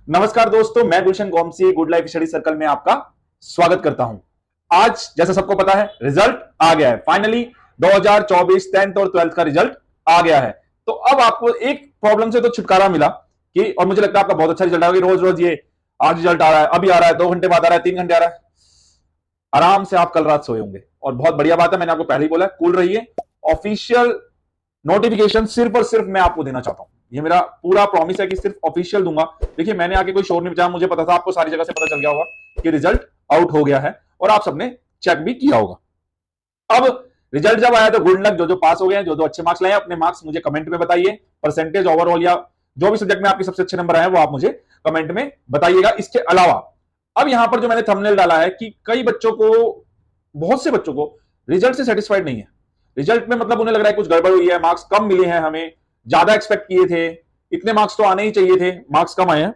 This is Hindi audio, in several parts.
नमस्कार दोस्तों, मैं गुलशन गोमसी गुड लाइफ स्टडी सर्कल में आपका स्वागत करता हूं। आज जैसा सबको पता है रिजल्ट आ गया है फाइनली। 2024 10th और 12th का रिजल्ट आ गया है। तो अब आपको एक प्रॉब्लम से तो छुटकारा मिला कि, और मुझे लगता है आपका बहुत अच्छा रिजल्ट आएगा। रोज रोज ये आज रिजल्ट आ रहा है, अभी आ रहा है, 2 घंटे बाद आ रहा है, 3 घंटे आ रहा है, आराम से आप कल रात सोए होंगे। और बहुत बढ़िया बात है, मैंने आपको पहले ही बोला, कूल रहिए। ऑफिशियल नोटिफिकेशन सिर्फ और सिर्फ मैं आपको देना चाहता हूं। ये मेरा पूरा प्रॉमिस है कि सिर्फ ऑफिशियल दूंगा। देखिए, मैंने आके कोई शोर नहीं बचाया, मुझे पता था, आपको सारी जगह से पता चल गया होगा कि रिजल्ट आउट हो गया है और आप सबने चेक भी किया होगा। अब रिजल्ट जब आया तो गुड लक, जो जो पास हो गए हैं, जो जो अच्छे मार्क्स लाए, अपने मार्क्स मुझे कमेंट में बताइए। परसेंटेज ओवरऑल या जो भी सब्जेक्ट में आपके सबसे अच्छे नंबर आए वो आप मुझे कमेंट में बताइएगा। इसके अलावा अब यहां पर जो मैंने थंबनेल डाला है कि कई बच्चों को, बहुत से बच्चों को रिजल्ट से सेटिस्फाइड नहीं है। रिजल्ट में मतलब उन्हें लग रहा है कुछ गड़बड़ हुई है, मार्क्स कम मिले हैं, हमें ज्यादा एक्सपेक्ट किए थे, इतने मार्क्स तो आने ही चाहिए थे, मार्क्स कम आए हैं।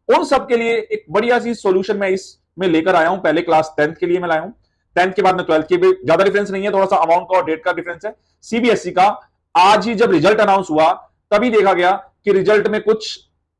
उन सब के लिए एक बढ़िया सी सॉल्यूशन मैं इसमें लेकर आया हूं। पहले क्लास 10th के लिए मैं लाया हूं, 10th के बाद में 12th की भी ज्यादा डिफरेंस नहीं है, थोड़ा सा अमाउंट का और डेट का डिफरेंस है। सीबीएसई का आज ही जब रिजल्ट अनाउंस हुआ तभी देखा गया कि रिजल्ट में कुछ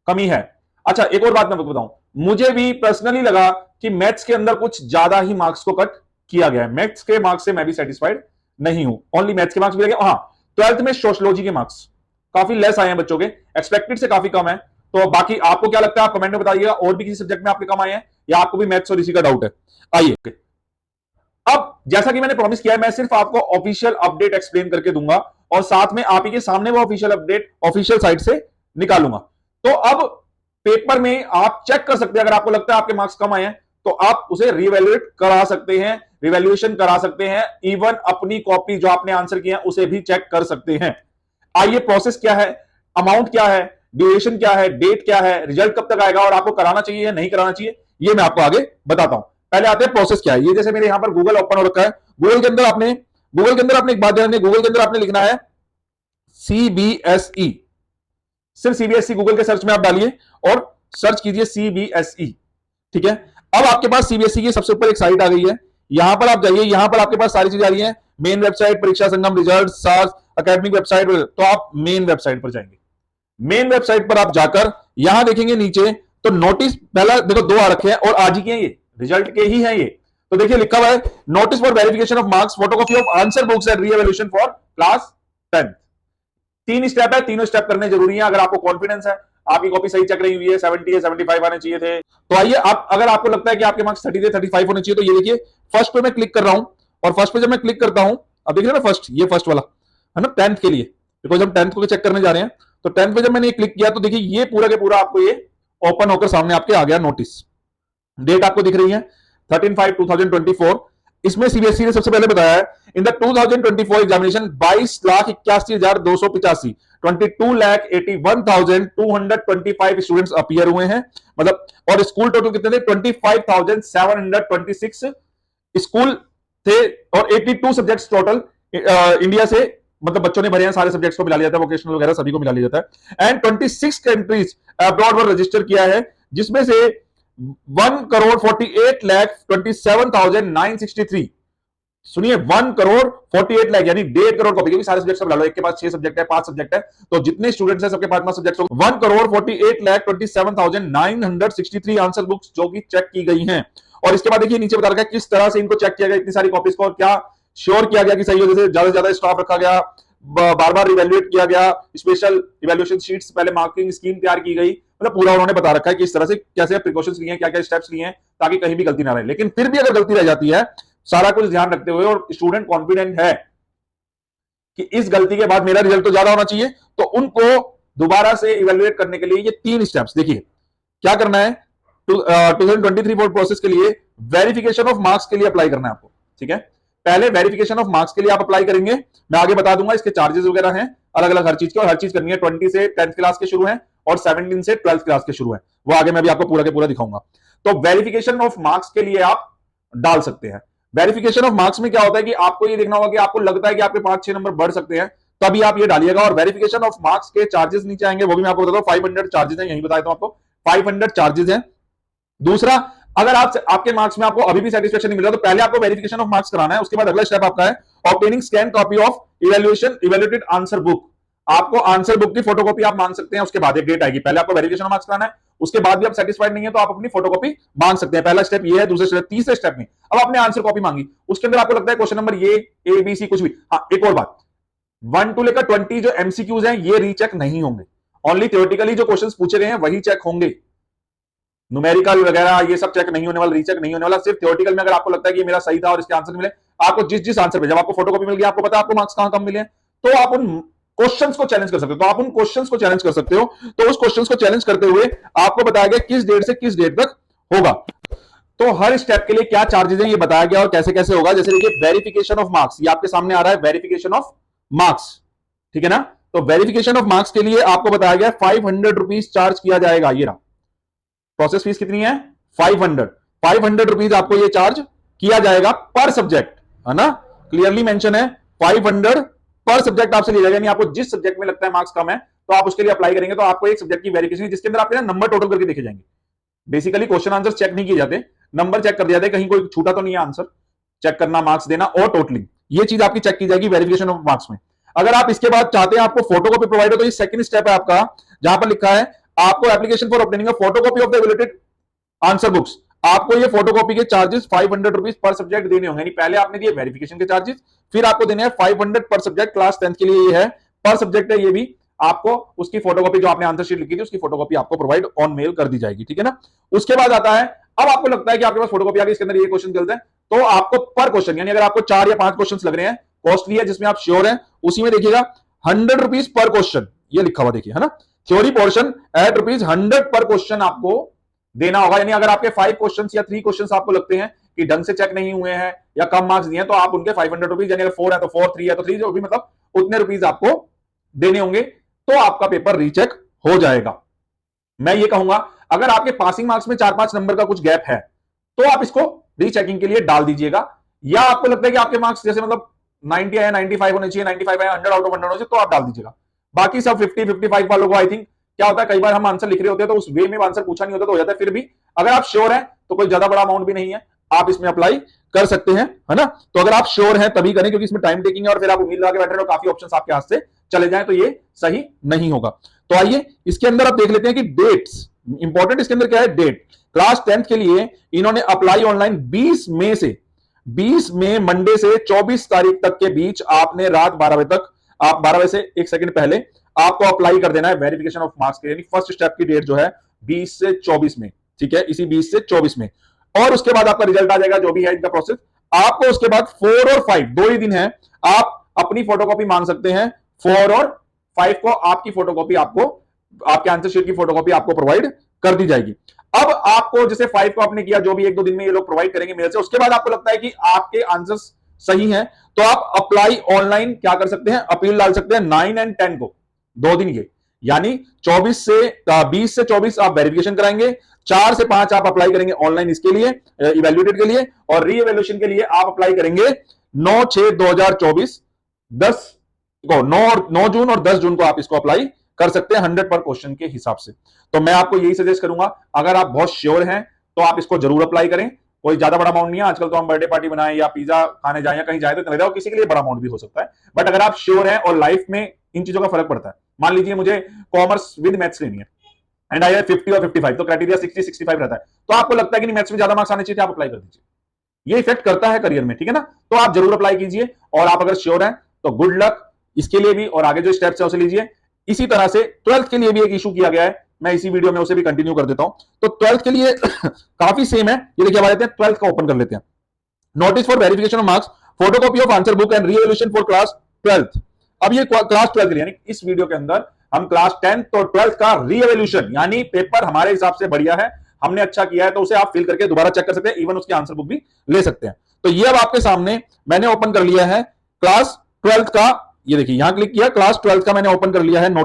कमी है। अच्छा, एक और बात मैं बताऊं, मुझे भी पर्सनली लगा कि मैथ्स के अंदर कुछ ज्यादा ही मार्क्स को कट किया गया है। मैथ्स के मार्क्स से मैं भी सेटिस्फाइड नहीं हूं। ओनली मैथ्स के मार्क्स मिलेंगे। हाँ, 12th में सोशियोलॉजी के मार्क्स काफी लेस आए हैं बच्चों के, एक्सपेक्टेड से काफी कम है। तो बाकी आपको क्या लगता है आप कमेंट में बताइएगा, और भी किसी सब्जेक्ट में आपके कम आए हैं या आपको भी मैथ्स और इसी का डाउट है। आइए, अब जैसा कि मैंने प्रॉमिस किया है, मैं सिर्फ आपको ऑफिशियल अपडेट एक्सप्लेन करके दूंगा और साथ में आप ही के सामने वो ऑफिशियल अपडेट ऑफिशियल साइट से निकालूंगा। तो अब पेपर में आप चेक कर सकते हैं, अगर आपको लगता है आपके मार्क्स कम आए हैं तो आप उसे रिवैल्यूएट करा सकते हैं, रिवैल्यूएशन करा सकते हैं। इवन अपनी कॉपी जो आपने आंसर किया है उसे भी चेक कर सकते हैं। आइए, प्रोसेस क्या है, अमाउंट क्या है, ड्यूरेशन क्या है, डेट क्या है, रिजल्ट कब तक आएगा और आपको कराना चाहिए या नहीं कराना चाहिए, ये मैं आपको आगे बताता हूं। पहले आते हैं प्रोसेस क्या है। ये जैसे मेरे यहां पर गूगल ओपन हो रखा है, गूगल के अंदर आपने एक बात ध्यान रखनी, गूगल के अंदर आपने लिखना है सीबीएसई। सिर्फ सीबीएसई गूगल के सर्च में आप डालिए और सर्च कीजिए सीबीएसई। ठीक है, अब आपके पास सीबीएसई की सबसे ऊपर एक साइट आ गई है। यहां पर आप जाइए, यहां पर आपके पास सारी चीजें आ रही है। मेन वेबसाइट, परीक्षा संगम, रिजल्ट, सार्स, एकेडमिक वेबसाइट। तो आप मेन वेबसाइट पर जाएंगे। मेन वेबसाइट पर आप जाकर यहां देखेंगे नीचे तो नोटिस पहला देखो 2 आ रखे हैं और आज ही के हैं, ये रिजल्ट के ही हैं ये। तो देखिए लिखा हुआ है notice for verification of marks, photocopy of answer books and reevaluation for class 10th। 3 step है, तीनों स्टेप करने जरूरी है। अगर आपको कॉन्फिडेंस है, आपकी कॉपी सही चेक रही हुई है, 70 है, 75 आने चाहिए थे, तो आइए आप, अगर आपको लगता है कि आपके मार्क्स 30 थे, 35 होने चाहिए, तो ये देखिए फर्स्ट पे मैं क्लिक कर रहा हूं। और फर्स्ट पे जब मैं क्लिक करता हूं, अब देख रहे ना फर्स्ट, ये फर्स्ट वाला है ना 10th के लिए, बिकॉज हम 10th को चेक करने जा रहे हैं। तो 10th पे जब मैंने क्लिक किया तो देखिए ये पूरा के पूरा आपको ये ओपन होकर सामने आपके आ गया नोटिस। डेट आपको दिख रही है 13/5/2024। इसमें सीबीएसई ने सबसे पहले बताया है in the 2024 examination 22,81,285 22,81,225 students appear हुए हैं, मतलब। और स्कूल टोटल कितने थे 25,726 स्कूल थे और 82 सब्जेक्ट्स टोटल इंडिया से, मतलब बच्चों ने भरे हैं, सारे सब्जेक्ट्स को मिला लिया जाता है, वोकेशनल वगैरह सभी को मिला लिया जाता है। एंड 26 कंट्रीज अब्रॉड पर रजिस्टर किया है, जिसमें से 1,48,27,963, सुनिए 1,48,00,000 यानी 1.5 करोड़ कॉपी, क्योंकि सारे सब्जेक्ट सब ला लो, एक के पास 6 सब्जेक्ट है, 5 सब्जेक्ट है, तो जितने स्टूडेंट्स हैं सबके पास 5 सब्जेक्ट, 1,48,27,963 आंसर बुक्स जो कि चेक की गई हैं। और इसके बाद देखिए नीचे बता रखा है किस तरह से इनको चेक किया गया, इतनी सारी कॉपीज को, और क्या श्योर किया गया कि सही हो, जैसे ज्यादा से ज्यादा स्टॉप रखा गया, बार बार रिवैल्यूएट किया गया, स्पेशल इवैल्यूएशन शीट्स, पहले मार्किंग स्कीम तैयार की गई, मतलब पूरा उन्होंने बता रखा है कि इस तरह से कैसे प्रिकॉशंस लिए हैं, क्या क्या स्टेप्स लिए हैं, ताकि कहीं भी गलती ना रहे। लेकिन फिर भी अगर गलती रह जाती है, सारा कुछ ध्यान रखते हुए, और स्टूडेंट कॉन्फिडेंट है कि इस गलती के बाद मेरा रिजल्ट तो ज्यादा होना चाहिए, तो उनको दोबारा से इवैल्यूएट करने के लिए ये 3 स्टेप्स देखिए क्या करना है। 2023 प्रोसेस के लिए वेरिफिकेशन ऑफ मार्क्स के लिए अप्लाई करना है आपको। ठीक है, पहले वेरिफिकेशन ऑफ मार्क्स के लिए आप अप्लाई करेंगे, मैं आगे बता दूंगा, इसके चार्जेस वगैरह हैं अलग अलग हर चीज के, और हर चीज करनी है 20 से 10th क्लास के शुरू है और 17 से 12th क्लास के शुरू है, वो आगे मैं भी आपको पूरा के पूरा दिखाऊंगा। तो वेरिफिकेशन ऑफ मार्क्स के लिए आप डाल सकते हैं। वेरिफिकेशन ऑफ मार्क्स में क्या होता है कि आपको ये देखना होगा कि आपको लगता है कि आपके 5-6 नंबर बढ़ सकते हैं, तभी आप ये डालिएगा। और वेरिफिकेशन ऑफ मार्क्स के चार्जेस नीचे आएंगे, वो भी मैं आपको बताता हूं, 500 चार्जेस हैं, यही बताया था आपको, 500 चार्जेस हैं। दूसरा, अगर आप आपके मार्क्स में आपको अभी भी सेटिस्फेक्शन नहीं मिल रहा, तो पहले आपको वेरिफिकेशन ऑफ मार्क्स कराना है, उसके बाद अगला स्टेप आपका है obtaining scan copy of evaluated answer book. आपको आंसर बुक की फोटोकॉपी आप मांग सकते हैं, उसके बाद एक डेट आएगी। पहले आपको वेरिफिकेशन मार्क्स कराना है, उसके बाद भी आप सेटिस्फाइड नहीं है तो आप अपनी फोटोकॉपी मांग सकते हैं। पहला स्टेप ये है। दूसरे स्टेप, तीसरे स्टेप में अब आपने आंसर कॉपी मांगी, उसके अंदर आपको लगता है क्वेश्चन नंबर ये ए बी सी कुछ भी, हाँ एक और बात, 1 to लेकर 20 जो एमसीक्यूज हैं ये रीचेक नहीं होंगे, ओनली थ्योरेटिकली जो क्वेश्चंस पूछे गए हैं वही चेक होंगे। न्यूमेरिकल वगैरह ये सब चेक नहीं होने वाला, रीचेक नहीं होने वाला। सिर्फ थ्योरेटिकल में अगर आपको लगता है कि ये मेरा सही था और इसके आंसर मिले, आपको जिस जिस आंसर पे, जब आपको फोटोकॉपी मिल गई, आपको पता है आपको मार्क्स कहां कम मिले, तो आप उन क्वेश्चंस को चैलेंज कर सकते हो। तो आप उन क्वेश्चंस को चैलेंज कर सकते हो। तो उस क्वेश्चंस को चैलेंज करते हुए आपको बताया गया किस डेट से किस डेट तक होगा। तो हर स्टेप के लिए क्या चार्जेस है ये बताया गया और कैसे कैसे होगा। जैसे देखिए वेरिफिकेशन ऑफ मार्क्स, ये आपके सामने आ रहा है, वेरिफिकेशन ऑफ मार्क्स, ठीक है ना। तो वेरिफिकेशन ऑफ मार्क्स के लिए आपको बताया गया 500 रुपीज चार्ज किया जाएगा। ये रहा, प्रोसेस फीस कितनी है 500 रुपीज आपको ये चार्ज किया जाएगा पर सब्जेक्ट, है ना, क्लियरली मेंशन है 500 पर सब्जेक्ट आपसे लिया जाएगा। यानी आपको जिस सब्जेक्ट में लगता है मार्क्स कम है तो आप उसके लिए अप्लाई करेंगे, तो आपको एक सब्जेक्ट की वेरिफिकेशन जिसके अंदर आपके नंबर टोटल करके देखे जाएंगे। बेसिकली क्वेश्चन आंसर चेक नहीं किए जाते, नंबर चेक कर दिया जाता है, कहीं कोई छूटा तो नहीं है आंसर, चेक करना, मार्क्स देना और टोटलिंग, ये चीज आपकी चेक की जाएगी वेरिफिकेशन ऑफ मार्क्स में। अगर आप इसके बाद चाहते हैं आपको फोटोकॉपी प्रोवाइड हो, तो ये सेकंड स्टेप है आपका, जहां पर लिखा है आपको application for obtaining a photocopy of the evaluated answer books. आपको ये फोटोकॉपी के चार्जेस 500 रुपीज पर सब्जेक्ट देने होंगे। पहले आपने दिए वेरिफिकेशन के चार्जेस, फिर आपको देने हैं 500 पर सब्जेक्ट। क्लास 10th के लिए ये है, पर सब्जेक्ट है ये भी। आपको उसकी फोटोकॉपी, जो आपने आंसर शीट लिखी थी उसकी फोटोकॉपी आपको प्रोवाइड ऑन मेल कर दी जाएगी, ठीक है ना। उसके बाद आता है, अब आपको लगता है कि आपके पास फोटोकॉपी आ गई, इसके अंदर ये क्वेश्चन गलत है, तो आपको पर क्वेश्चन, यानी अगर आपको 4 या 5 क्वेश्चन लग रहे हैं, कॉस्टली है जिसमें आप श्योर हैं, उसी में देखिएगा 100 रुपीज पर क्वेश्चन, ये लिखा हुआ देखिए, है ना। थ्योरी पोर्शन एट ₹100 पर क्वेश्चन आपको देना होगा। यानी अगर आपके 5 क्वेश्चन या 3 क्वेश्चन आपको लगते हैं कि ढंग से चेक नहीं हुए हैं या कम मार्क्स दिए हैं, तो आप उनके 500 रुपीज, यानी अगर 4 है तो 4, 3 है तो 3, जो भी मतलब उतने रुपीज आपको देने होंगे, तो आपका पेपर रीचेक हो जाएगा। मैं ये कहूंगा, अगर आपके पासिंग मार्क्स में 4-5 नंबर का कुछ गैप है तो आप इसको रीचेकिंग के लिए डाल दीजिएगा। या आपको लगता है कि आपके मार्क्स जैसे मतलब 90 है, 95 होने चाहिए, 95 है, 100 आउट ऑफ 100 होने चाहिए, तो आप डाल दीजिएगा। बाकी सब 50-55 वालों को आई थिंक क्या होता है, कई बार हम आंसर लिख रहे होते हैं तो उस वे में आंसर पूछा नहीं होता तो हो जाता है। फिर भी अगर आप श्योर हैं तो कोई ज्यादा बड़ा अमाउंट भी नहीं है, आप इसमें अप्लाई कर सकते हैं, है ना। तो अगर आप श्योर हैं तभी करें, क्योंकि इसमें टाइम टेकिंग है और फिर आप उम्मीद लगा के बैठ रहे हो काफी ऑप्शंस आपके हाथ से चले जाएं, तो ये सही नहीं होगा। तो आइए इसके अंदर आप देख लेते हैं कि डेट्स इंपॉर्टेंट, इसके अंदर क्या है, डेट। क्लास 10th के लिए इन्होंने अप्लाई ऑनलाइन 20 मई मंडे से 24 तारीख तक के बीच, आपने रात 12 बजे तक, आप 12 बजे से 1 सेकंड पहले आपको अप्लाई कर देना है वेरिफिकेशन ऑफ मार्क्स के। यानी फर्स्ट स्टेप की डेट जो है 20 से 24 में, ठीक है, इसी 20 से 24 में। और उसके बाद आपका रिजल्ट आ जाएगा, जो भी है इनका प्रोसेस। आपको उसके बाद 4 और 5 दो ही दिन है, आप अपनी फोटोकॉपी मांग सकते हैं। 4 और 5 को आपकी फोटोकॉपी, आपको आपके आंसर शीट की फोटोकॉपी आपको प्रोवाइड कर दी जाएगी। अब आपको जैसे 5 को आपने किया, जो भी 1-2 दिन में ये लोग प्रोवाइड करेंगे मेल से, उसके बाद आपको लगता है कि आपके आंसर्स सही हैं, तो आप अप्लाई ऑनलाइन क्या कर सकते हैं, अपील डाल सकते हैं 9 और 10 को, 2 दिन ये, यानी 20 से 24 आप वेरिफिकेशन कराएंगे, 4 से 5 आप अप्लाई करेंगे ऑनलाइन इसके लिए, इवैल्यूएटेड के लिए, और री इवैल्यूएशन के लिए आप अप्लाई करेंगे 9/6/2024, 9 जून और 10 जून को आप इसको अप्लाई कर सकते हैं 100 पर क्वेश्चन के हिसाब से। तो मैं आपको यही सजेस्ट करूंगा, अगर आप बहुत श्योर हैं तो आप इसको जरूर अप्लाई करें। कोई ज्यादा बड़ा अमाउंट नहीं है, आजकल तो हम बर्थडे पार्टी बनाएं या पिज्जा खाने जाएं या कहीं जाए तो किसी के लिए बड़ा अमाउंट भी हो सकता है, बट अगर आप श्योर हैं और लाइफ में इन चीजों का फर्क पड़ता है। मान लीजिए मुझे कॉमर्स विद मैथ्स लेनी है एंड आई हैव 50 और 55, तो क्राइटेरिया 60-65 रहता है, तो आपको लगता है कि नहीं मैथ्स में ज्यादा मार्क्स आने चाहिए, आप अप्लाई कर दीजिए। ये इफेक्ट करता है करियर में, ठीक है ना। तो आप जरूर अप्लाई कीजिए, और आप अगर श्योर हैं तो गुड लक इसके लिए भी, और आगे जो स्टेप्स है उसे लीजिए। इसी तरह से 12th के लिए भी एक इशू किया गया है, मैं इसी वीडियो में उसे भी कंटिन्यू कर देता हूं। तो 12th के लिए काफी सेम है, ये देखिए, हमारे 12th का ओपन कर लेते हैं। Notice for verification of marks, photocopy of answer book and revaluation for class 12th। अब ये क्लास 12th के लिए, यानी इस वीडियो के अंदर हम क्लास 10th और 12th का रीवैल्यूएशन, यानी पेपर हमारे हिसाब से बढ़िया है, हमने अच्छा किया है, तो उसे आप फिल करके दोबारा चेक कर सकते हैं, इवन उसकी आंसर बुक भी ले सकते हैं। तो ये अब आपके सामने मैंने ओपन कर लिया है क्लास 12th का, ये देखिए यहां क्लिक किया, क्लास 12th का मैंने ओपन कर लिया है।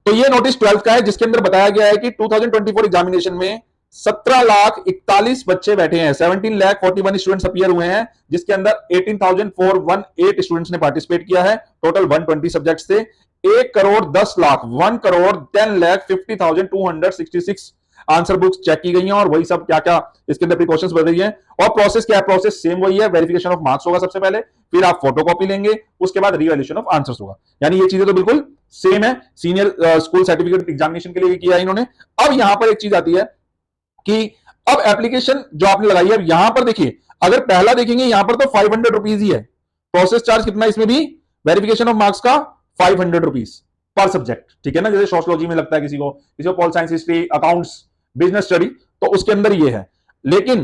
तो ये नोटिस 12th का है, जिसके अंदर बताया गया है कि 2024 एग्जामिनेशन में 17,41,000 बच्चे बैठे हैं, 17,41,000 स्टूडेंट्स अपीयर हुए हैं, जिसके अंदर 18,418 स्टूडेंट्स ने पार्टिसिपेट किया है। टोटल 120 सब्जेक्ट से 1,10,00,000 1,10,50,266 आंसर बुक्स चेक की गई हैं और वही सब क्या क्या इसके अंदर प्रिकॉशंस बढ़ रही है। और प्रोसेस क्या है, प्रोसेस सेम वही है, वेरिफिकेशन ऑफ मार्क्स होगा सबसे पहले, फिर आप फोटोकॉपी लेंगे, उसके बाद रीवैल्यूएशन ऑफ आंसर्स होगा। यानी ये चीजें तो बिल्कुल सेम है, सीनियर स्कूल सर्टिफिकेट एग्जामिनेशन के लिए किया है इन्होंने। अब यहां पर एक चीज आती है कि अब एप्लीकेशन जो आपने लगाई है, अब यहां पर देखिए, अगर पहला देखेंगे यहां पर तो 500 रुपीज ही है, प्रोसेस चार्ज कितना है इसमें भी, वेरिफिकेशन ऑफ मार्क्स का 500 रुपीज पर सब्जेक्ट, ठीक है ना। जैसे सोशियोलॉजी में लगता है किसी को pol science, history, accounts, business study, तो उसके अंदर ये है। लेकिन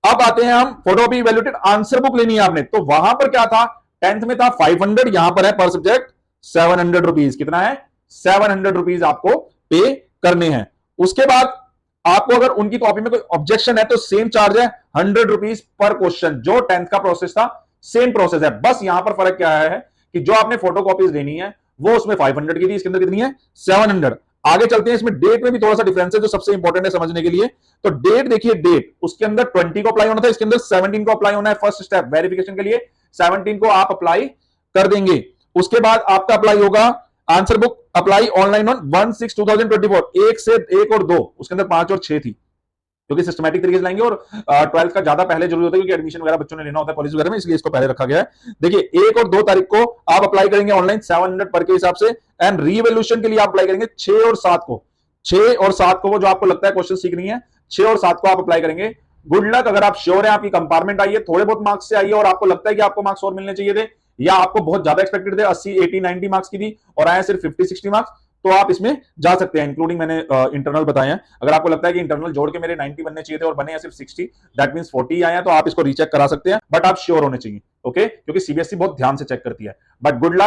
अब आते हैं हम, फोटोकॉपी इवैल्यूएटेड आंसर बुक लेनी है आपने, तो वहां पर क्या था, 10th में था 500, यहां पर है पर सब्जेक्ट 700 रुपीज। कितना है, 700 रुपीज आपको पे करने हैं। उसके बाद आपको अगर उनकी कॉपी में कोई ऑब्जेक्शन है तो सेम चार्ज है 100 रुपीज पर क्वेश्चन। जो 10th का प्रोसेस था सेम प्रोसेस है, बस यहां पर फर्क क्या है कि जो आपने फोटो कॉपीज लेनी है वो उसमें 500 की थी, इसके अंदर कितनी है 700। आगे चलते हैं, इसमें डेट में भी थोड़ा सा डिफरेंस है जो सबसे इंपॉर्टेंट है समझने के लिए। तो डेट देखिए, डेट उसके अंदर 20 को अप्लाई होना था, इसके अंदर 17 को अप्लाई होना है। फर्स्ट स्टेप वेरिफिकेशन के लिए 17 को आप अप्लाई कर देंगे। उसके बाद आपका अप्लाई होगा answer book apply online on 1/6/2024, 1 से 1 और 2, उसके अंदर 5 और 6 थी, क्योंकि सिस्टमैटिक तरीके से लाएंगे और 12th का ज्यादा पहले जरूरी होता है, क्योंकि एडमिशन वगैरह बच्चों ने लेना होता है कॉलेज वगैरह में, इसलिए इसको पहले रखा गया है। देखिए 1 और 2 तारीख को आप अप्लाई करेंगे ऑनलाइन 700 पर के हिसाब से, एंड रीवैल्यूएशन के लिए आप अप्लाई करेंगे 6 और 7 को। 6 और 7 को वो जो आपको लगता है क्वेश्चन सीखनी है, 6 और 7 को आप अप्लाई करेंगे। गुड लक, अगर आप श्योर है आपकी कंपार्टमेंट आई है, थोड़े बहुत मार्क्स से आई है और आपको लगता है कि आपको मार्क्स और मिलने चाहिए थे, या आपको बहुत ज्यादा एक्सपेक्टेड थे, 80, 80, 90 मार्क्स की थी और आया सिर्फ 50, 60 मार्क्स, तो आप इसमें जा सकते हैं, इंक्लूडिंग मैंने इंटरनल बताए हैं। अगर आपको लगता है कि इंटरनल जोड़ के मेरे 90 बनने चाहिए थे और बने हैं सिर्फ 60, दैट मींस 40 आए हैं, तो आप इसको रीचेक करा सकते हैं, बट आप श्योर होने चाहिए, ओके, क्योंकि सीबीएसई बहुत ध्यान से चेक करती है। बट गुड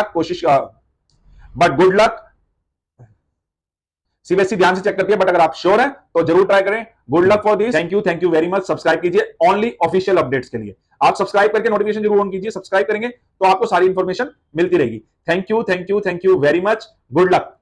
लक, सीबीएसई ध्यान से चेक करती है, बट अगर आप श्योर हैं तो जरूर ट्राई करें। Good luck for this, thank you very much. Subscribe कीजिए ओनली ऑफिशियल अपडेट्स के लिए, आप सब्सक्राइब करके नोटिफिकेशन जरूर ऑन कीजिए, सब्सक्राइब करेंगे तो आपको सारी इंफॉर्मेशन मिलती रहेगी। Thank you very much, good luck.